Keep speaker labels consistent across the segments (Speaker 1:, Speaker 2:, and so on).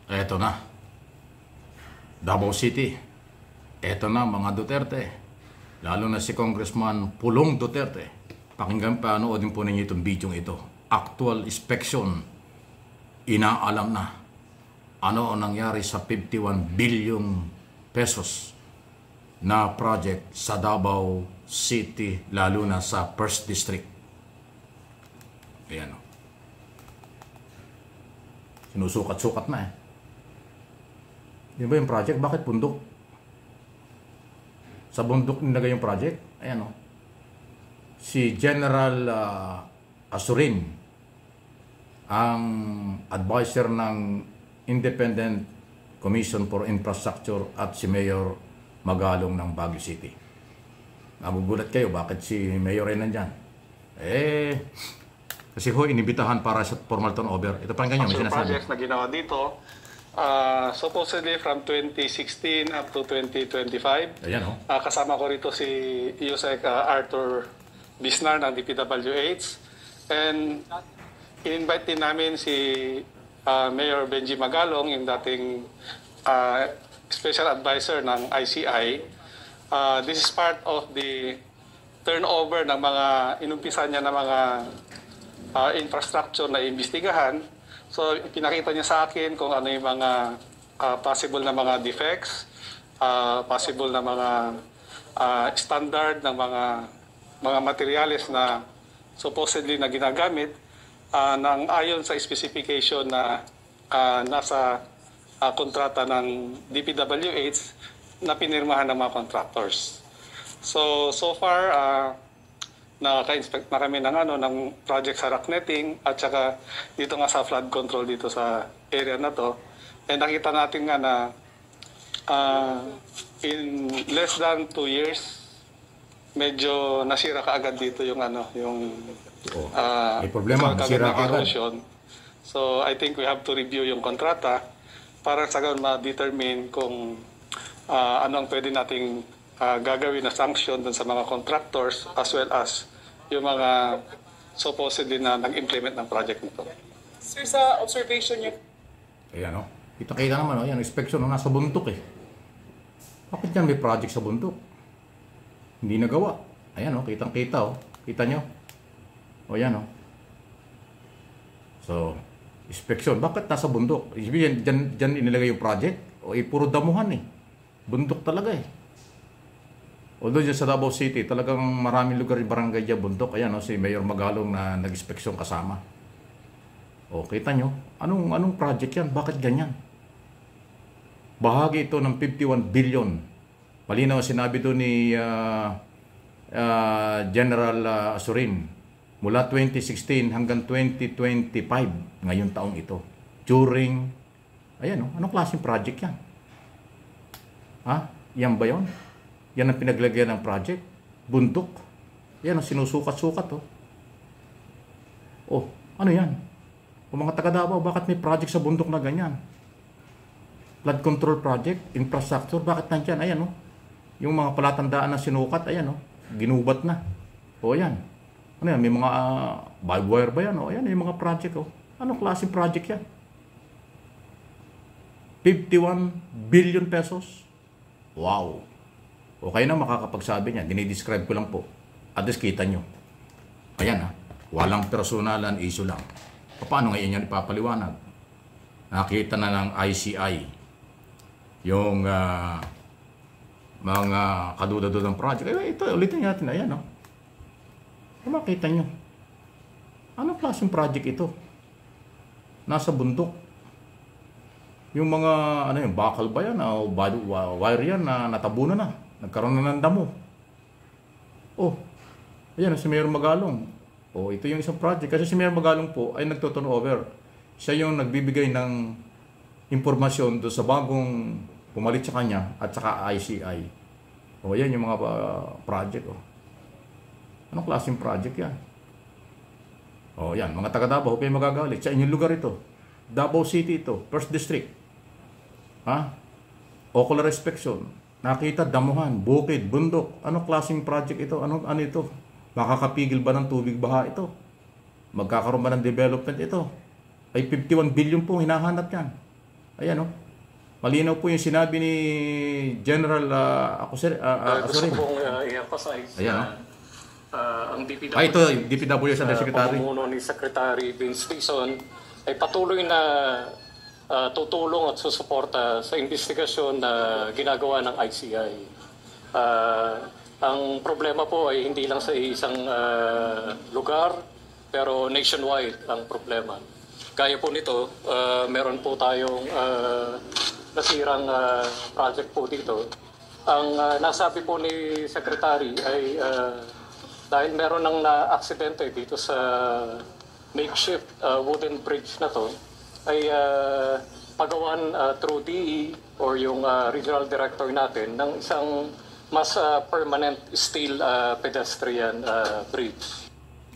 Speaker 1: Eto na, Davao City. Eto na mga Duterte. Lalo na si Congressman Pulong Duterte. Pakinggan panoodin po ninyo itong video ito. Actual inspection. Inaalam na ano ang nangyari sa 51 billion pesos na project sa Davao City, lalo na sa 1st District. Ayan o. Sinusukat-sukat na eh. Di ba yung project? Bakit bundok? Sa bundok nilagay yung project? Ayan o. Si General Asurin, ang advisor ng Independent Commission for Infrastructure, at si Mayor Magalong ng Baguio City. Nagugulat kayo, bakit si Mayor ay nandyan? Kasi ho, inibitahan para sa formal turnover. Ito pa ganyan, may sinasabi.
Speaker 2: Projects na ginawa dito, supposedly from 2016 up to 2025.
Speaker 1: Ayan, oh.
Speaker 2: Kasama ko rito si Yusek Arthur Bisnar ng DPWH. And in-invite din namin si Mayor Benji Magalong, yung dating special advisor ng ICI. This is part of the turnover ng mga inumpisa niya ng mga infrastructure na imbestigahan. So, pinakita niya sa akin kung ano yung mga possible na mga defects, possible na mga standard ng mga materials na supposedly na ginagamit ng ayon sa specification na nasa kontrata ng DPWH na pinirmahan ng mga contractors. So far, nakaka-inspect na kami ng project sa rock netting at saka dito nga sa flood control dito sa area na to. And nakita natin nga na in less than 2 years, medyo nasira kaagad dito yung
Speaker 1: may problema, nasira kaagad.
Speaker 2: So I think we have to review yung kontrata para sa ganun ma-determine kung ano ang pwede nating gagawin na sanction dun sa mga contractors as well as yung mga supposedly na nag-implement ng project nito.
Speaker 3: Sir, sa observation niyo...
Speaker 1: Ayan o. Kita-kita naman o. Ayan, inspection o. Nasa bundok eh. Bakit yan may project sa bundok? Hindi nagawa. Ayan o. Kitang-kita o. Kita nyo? O yan o. So, inspection. Bakit nasa bundok? Diyan inilagay yung project? O puro damuhan eh. Bundok talaga eh. Although dyan sa Davao City, talagang maraming lugar yung barangay dyan, bundok. Ayan, no, si Mayor Magalong na nag-inspeksyon kasama. O, kita nyo, anong project yan? Bakit ganyan? Bahagi ito ng 51 billion. Malinaw sinabi doon ni General Asurin, mula 2016 hanggang 2025, ngayong taong ito. During, ayan, no, anong klaseng project yan? Ha? Yan ba yun? Yan ang pinaglagyan ng project. Bundok. Yan ang sinusukat-sukat. Oh, ano yan? Kung mga taga-Davao, bakit may project sa bundok na ganyan? Flood control project, infrastructure, bakit nandyan? Ayan, oh. Yung mga palatandaan na sinukat, ayan, oh. Ginubat na. O, yan. Ano yan? May mga barbed wire ba yan? O, ayan, yung mga project, oh. Anong klaseng project yan? 51 billion pesos. Wow. O kayo na makakapagsabi niya, dinidescribe ko lang po. At least kita nyo. Ayan ha, walang personalan, issue lang. Paano ngayon yan ipapaliwanag? Nakita na ng ICI yung mga kaduda-dudang project. Ito, ulitin natin. Ayan o. Makita nyo. Anong klaseng project ito? Nasa bundok. Yung mga, bakal ba yan? O wire yan na natabunan na. Nagkaroon na ng damo. Oh, ayan, si Mayor Magalong. Oh, ito yung isang project. Kasi si Mayor Magalong po ay nagto-turnover. Siya yung nagbibigay ng impormasyon doon sa bagong pumalit sa kanya at saka ICI. Oh, yan yung mga project. Oh. Anong klaseng project yan? Oh, yan. Mga taga-Davao, kayo magagalit. Sa inyong lugar ito. Davao City ito. 1st District. Ha? Ocular inspection. Nakita, damuhan, bukid, bundok. Anong klaseng project ito? Ano ito? Makakapigil ba ng tubig baha ito? Magkakaroon ba ng development ito? Ay 51 billion po hinahanap yan. Ayan, no? Malinaw po yung sinabi ni General
Speaker 4: Gusto
Speaker 1: Acusarin.
Speaker 4: kong i-emphasize
Speaker 1: Ayan,
Speaker 4: na ang DPWH,
Speaker 1: ito, DPWS Undersecretary.
Speaker 4: pamumuno ni Secretary Vince Dizon ay patuloy na tutulong at susuporta sa investigasyon na ginagawa ng ICI. Ang problema po ay hindi lang sa isang lugar, pero nationwide ang problema. Gaya po nito, meron po tayong nasirang project po dito. Ang nasabi po ni Secretary ay dahil meron ng na-aksidente dito sa makeshift wooden bridge na to, ay pagawan through DE or yung regional director natin ng isang mas permanent steel pedestrian bridge.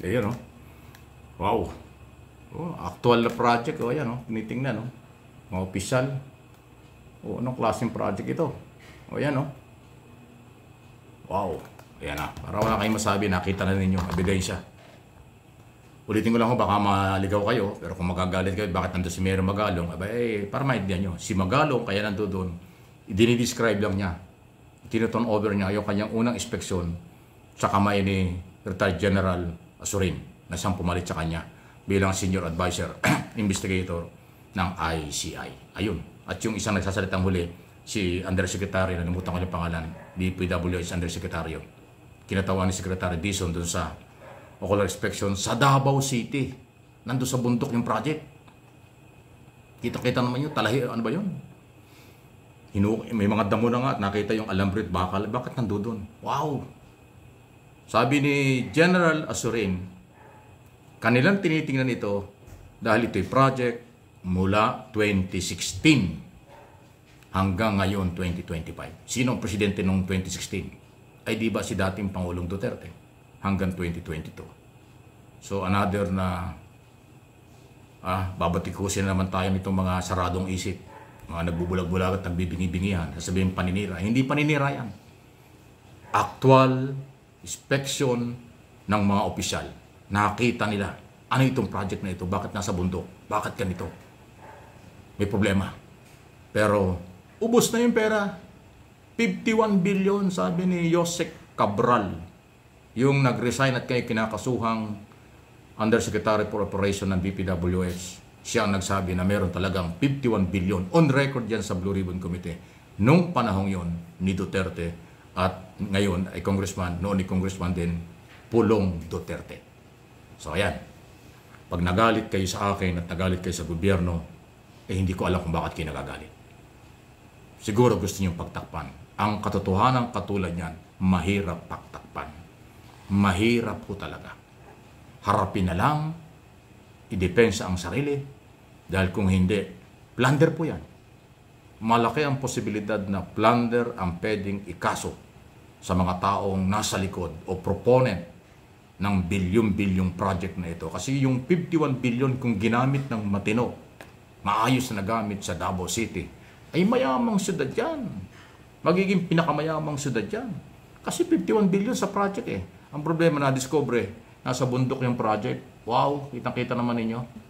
Speaker 1: Ayan, no? Wow. Oh, actual na project. O, ayan, no? Tinitingnan, no? Mga opisyal. O, anong klaseng project ito? O, ayan, no? Wow. Ayan na. Para wala kayong masabi, nakita na ninyo. Ebidensya. Ulitin ko lang baka maligaw kayo. Pero kung magagalit kayo, bakit nandun si Mayor Magalong? Para maintindihan nyo. Si Magalong, kaya nandun doon, dinidescribe lang niya. Tinuturn over niya yung kanyang unang inspeksyon sa kamay ni Retired General Acusarin na siyang pumalit sa kanya bilang senior advisor, investigator ng ICI. Ayun. At yung isang nagsasalitang huli, si Undersecretary, nalimutan ko yung pangalan, DPWH Undersecretary. Kinatawan ni Secretary Dizon doon sa ocular inspection sa Davao City. Nandun sa bundok yung project. Kita-kita naman yun. Talahi, ano ba yun? May mga damo na nga at nakita yung alambre at bakal. Bakit nandoon? Wow! Sabi ni General Acusarin, kanilang tinitingnan ito dahil ito'y project mula 2016 hanggang ngayon 2025. Sino ang presidente noong 2016? Ay di ba si dating Pangulong Duterte hanggang 2022. So another na babatikusin na naman tayo nitong mga saradong isip. Mga nagbubulag-bulag at nagbibingi-bingihan, sasabihin paninira. Hindi paninira yan. Actual inspection ng mga opisyal. Nakita nila, ano itong project na ito? Bakit nasa bundok? Bakit ganito? May problema. Pero, ubos na yung pera. 51 billion, sabi ni Yosek Cabral. Yung nag-resign at kayo kinakasuhang Undersecretary for Operation ng BPWS. Siya ang nagsabi na meron talagang 51 billion on record yan sa Blue Ribbon Committee nung panahong yon ni Duterte at ngayon ay congressman, noon ni congressman din Pulong Duterte. So ayan, pag nagalit kayo sa akin at nagalit kayo sa gobyerno, hindi ko alam kung bakit kayo nagagalit. Siguro gusto niyong pagtakpan. Ang katotohanan katulad niyan, mahirap pagtakpan. Mahirap po talaga. Harapin na lang, idepensa ang sarili, dahil kung hindi, plunder po yan. Malaki ang posibilidad na plunder ang pwedeng ikaso sa mga taong nasa likod o proponent ng bilyon-bilyong project na ito. Kasi yung 51 billion kung ginamit ng matino, maayos na nagamit sa Davao City, ay mayamang syudad yan. Magiging pinakamayamang syudad yan. Kasi 51 billion sa project eh. Ang problema na discover nasa bundok yung project. Wow, kitang-kita naman ninyo.